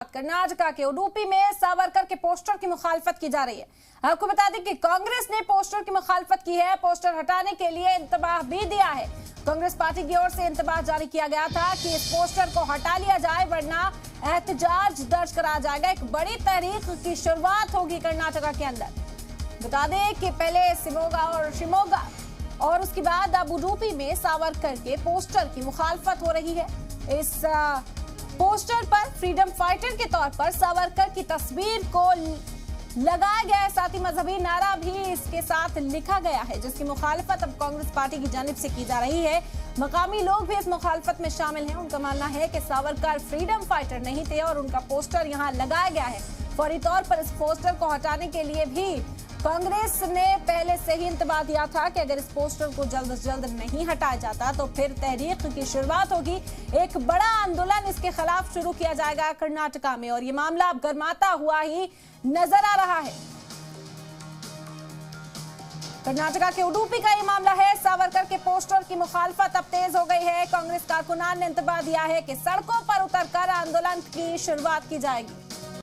कर्नाटका के उडुपी में सावरकर के पोस्टर की मुखालफत की जा रही है। आपको बता दें कि कांग्रेस ने पोस्टर की मुखालफत की है। पोस्टर हटाने के लिए इंतबाह भी दिया है। कांग्रेस पार्टी की ओर से इंतबाह जारी किया गया था कि इस पोस्टर को हटा लिया जाए वरना एहतजाज दर्ज करा जाएगा। एक बड़ी तहरीक की शुरुआत होगी कर्नाटका के अंदर। बता दें कि पहले शिमोगा और उसके बाद अब उडुपी में सावरकर के पोस्टर की मुखालफत हो रही है। इस पोस्टर पर फ्रीडम फाइटर के तौर पर सावरकर की तस्वीर को लगाया गया है। साथ ही मजहबी नारा भी इसके साथ लिखा गया है, जिसकी मुखालफत अब कांग्रेस पार्टी की जानिब से की जा रही है। मकामी लोग भी इस मुखालफत में शामिल हैं। उनका मानना है कि सावरकर फ्रीडम फाइटर नहीं थे और उनका पोस्टर यहाँ लगाया गया है। फौरी तौर पर इस पोस्टर को हटाने के लिए भी कांग्रेस ने पहले से ही इंतबाह दिया था कि अगर इस पोस्टर को जल्द से जल्द नहीं हटाया जाता तो फिर तहरीक की शुरुआत होगी। एक बड़ा आंदोलन इसके खिलाफ शुरू किया जाएगा कर्नाटका में और ये मामला अब गर्माता हुआ ही नजर आ रहा है। कर्नाटका के उडुपी का ये मामला है। सावरकर के पोस्टर की मुखालफत अब तेज हो गई है। कांग्रेस कारकुनान ने इंतबाह दिया है कि सड़कों पर उतरकर आंदोलन की शुरुआत की जाएगी।